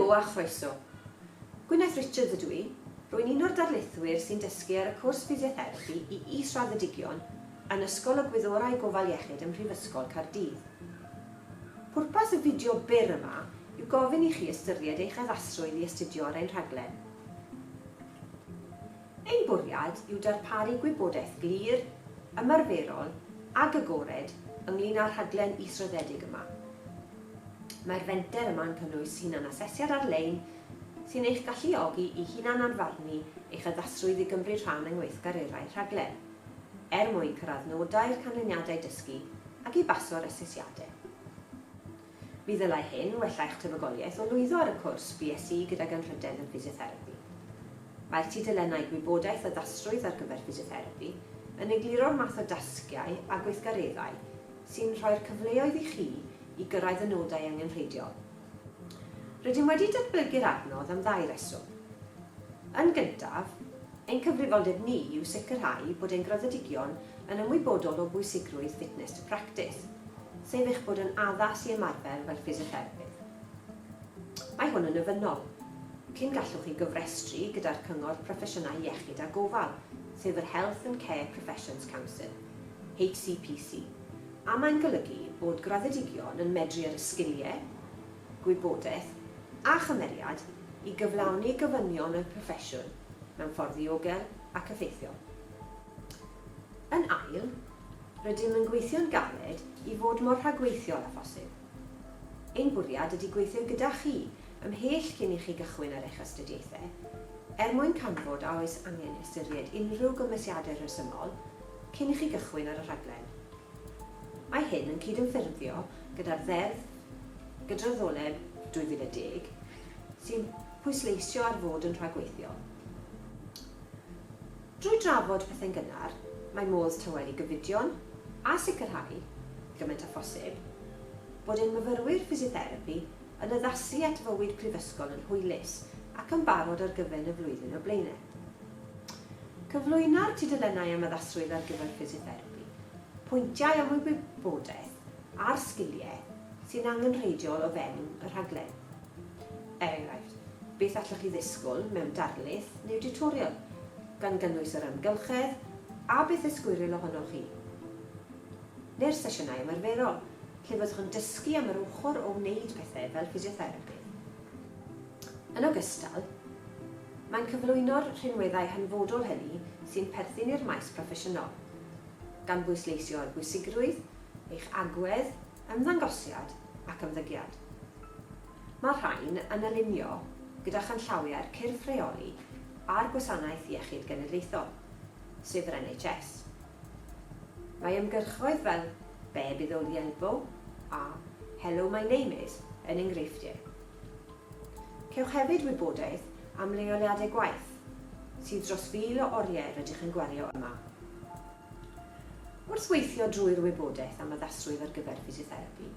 Helo a chroeso. Gwyneth Richards ydw i. Rwy'n un o'r darlithwyr sy'n dysgu ar y cwrs ffisiotherapi i israddedigion yn Ysgol y Gwyddorau Gofal Iechyd ym Mhrifysgol Caerdydd. Pwrpas y fideo byr yma yw gofyn i chi ystyried eich addasrwydd i astudio ar ein rhaglen. Ein bwriad yw darparu gwybodaeth glir, ymarferol ac agored ynglŷn â'r rhaglen israddedig yma. Mae'r fenter yma'n cynnwys hunan asesiad ar-lein sy'n eich galluogi i hunan anfarnu eich addasrwydd i gymryd rhan yng ngweithgar eraill rhaglen, mwyn cyrraedd nodau'r canlyniadau dysgu ac i baso'r asesiadau. Mi ddylai hyn wella'ch tebygoliaeth o lwyddo ar y cwrs BSc gydag anrhydedd yn ffisiotherapi. Mae'r tudalennau gwybodaeth addasrwydd ar gyfer ffisiotherapi yn egluro'r math o dasgiau a gweithgareddau sy'n rhoi'r cyfleoedd i chi i gyrraedd y nodau angenrheidiol. Rydym wedi datblygu'r adnodd am ddau reswm. Yn gyntaf, ein cyfrifoldeb ni yw sicrhau bod ein graddedigion yn ymwybodol o bwysigrwydd fitness to practice, sef eich bod yn addas i ymarfer fel ffisiotherapidd. Mae hwn yn ofynnol, cyn gallwch chi gyfrestru gyda'r cyngor proffesiynau iechyd a gofal, sef yr Health and Care Professions Council, HCPC, a mae'n golygu bod graddedigion yn medru ar y sgiliau, gwybodaeth a chymeriad i gyflawni gofynion y proffesiwn mewn ffordd ddiogel ac effeithiol. Yn ail, rydym yn gweithio'n galed i fod mor rhagweithiol â phosib. Ein bwriad ydy gweithio gyda chi ymhell cyn i chi gychwyn ar eich astudiaethau, mwyn canfod a oes angen ystyried unrhyw gymysiadau rhesymol cyn i chi gychwyn ar y rhaglen. Mae hyn yn cydymffurfio gyda'r ddeddf gydraddoldeb 2010 sy'n pwysleisio ar fod yn rhagweithiol. Drwy drafod pethau'n gynnar, mae modd tywel i gyfidion a sicrhau, gymaint â phosib, bod ein myfyrwyr ffisiotherapi yn addasu at fywyd prifysgol yn hwylus ac yn barod ar gyfer y flwyddyn o blaenau. Cyflwyna'r tudalennau am addasrwydd ar gyfer ffisiotherapi, pwyntiau am wybodaeth a'r sgiliau sy'n angenrheidiol o fewn y rhaglen. Enghraifft, beth allwch chi ddisgwyl mewn darlith neu tutorial, gan gynnwys yr amgylchedd a beth ysgwiriol ohonoch chi. Neu'r sesiynau ymarferol, lle fyddwch yn dysgu am yr ochr o wneud pethau fel ffisiotherapi. Yn ogystal, mae'n cyflwyno'r rhinweddau hanfodol hynny sy'n perthyn i'r maes proffesiynol, gan bwysleisio ar bwysigrwydd, eich agwedd, ymddangosiad ac ymddygiad. Mae rhain yn alunio gyda chanllawiau'r cyrff rheoli a'r Gwasanaeth Iechyd Genedlaethol, sef yr NHS. Mae ymgyrchoedd fel Baby with the Elbow a Hello My Name Is yn enghreifftiau. Cewch hefyd wybodaeth am leoliadau gwaith sydd dros 1000 o oriau rydych yn gwario yma. Wrth weithio drwy'r wybodaeth am addasrwydd ar gyfer ffisiotherapi,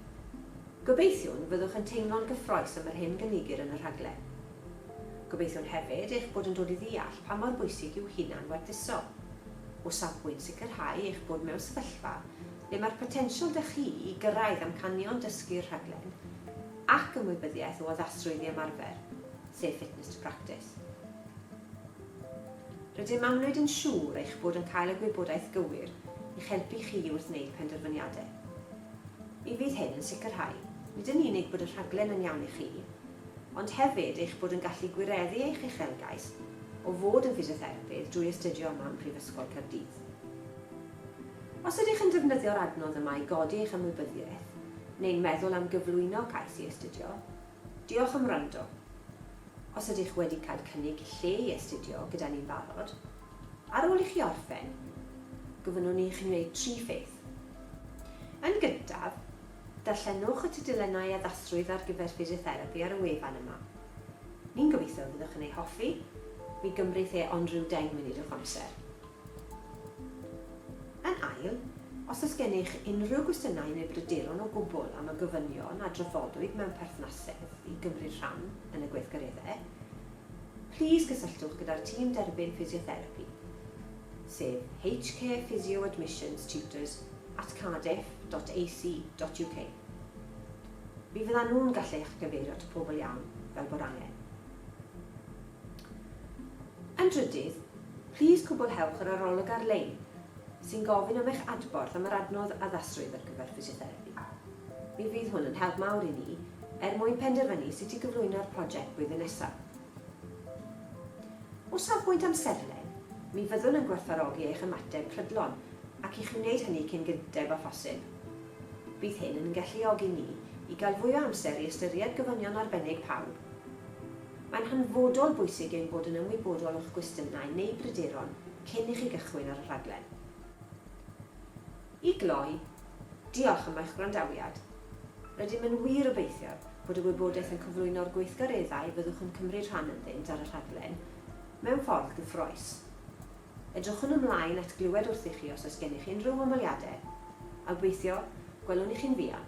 gobeithio'n fyddwch yn teimlo'n gyffrous am yr hyn gynigir yn y rhaglen. Gobeithio'n hefyd eich bod yn dod i ddeall pa mor bwysig yw hunan werthuso, o safbwynt sicrhau eich bod mewn sefyllfa le mae'r potensial dy chi i gyrraedd amcanion dysgu'r rhaglen ac ymwybyddiaeth o addasrwydd i ymarfer, sef fitness to practice. Rydym amlwyd yn siŵr eich bod yn cael y gwybodaeth gywir i'ch helpu chi wrth wneud penderfyniadau. Mi fydd hyn yn sicrhau nid yn unig bod y rhaglen yn iawn i chi, ond hefyd eich bod yn gallu gwireddu eich uchelgais o fod yn ffisiotherapidd drwy astudio yma ym Mhrifysgol Caerdydd. Os ydych yn defnyddio'r adnodd yma i godi eich ymwybyddiaeth neu'n meddwl am gyflwyno cais i astudio, diolch am wrando. Os ydych wedi cael cynnig lle i astudio gyda ni'n barod, ar ôl i chi orffen, gofynnwn ni chi wneud 3 pheth. Yn gyntaf, darllenwch y tudalennau addasrwydd ar gyfer ffisiotherapi ar y wefan yma. Ni'n gobeithio fyddwch yn ei hoffi, mi gymryd e ond rhyw 10 munud o'ch amser. Yn ail, os oes gennych unrhyw gwestiynau neu bryderon o gwbl am y gofynion a drafodwyd mewn perthnasedd i gymryd rhan yn y gweithgareddau, plis gysylltwch gyda'r tîm derbyn ffisiotherapi, sef HK Physio Admissions Tutors at cardiff.ac.uk. Mi fydda nhw'n gallu eich gyfeirio at pobl iawn fel bod angen. Yn drydydd, plis cwblhewch yr arolwg ar-lein sy'n gofyn am eich adborth am yr adnodd addasrwydd ar gyfer ffisiotherapi. Mi fydd hwn yn help mawr i ni mwyn penderfynu sut i gyflwyno'r prosiect blwyddyn nesaf. O safbwynt amserlen, mi fyddwn yn gwerthfawrogi eich ymateb prydlon ac i chi wneud hynny cyn gynteb a phosib. Bydd hyn yn galluogi ni i gael fwy o amser i ystyried gofynion arbennig pawb. Mae'n hanfodol bwysig ein bod yn ymwybodol o'ch gwestiynau neu bryderon cyn i chi gychwyn ar y rhaglen. I gloi, diolch am eich gwrandawiad. Rydym yn wir obeithio bod y wybodaeth yn cyflwyno'r gweithgareddau fyddwch yn cymryd rhan ynddynt ar y rhaglen mewn ffordd gyffroes. Edrychwn ymlaen at glywed wrthych chi os oes gennych chi unrhyw ymweliadau, a gobeithio gwelwn i chi'n fuan.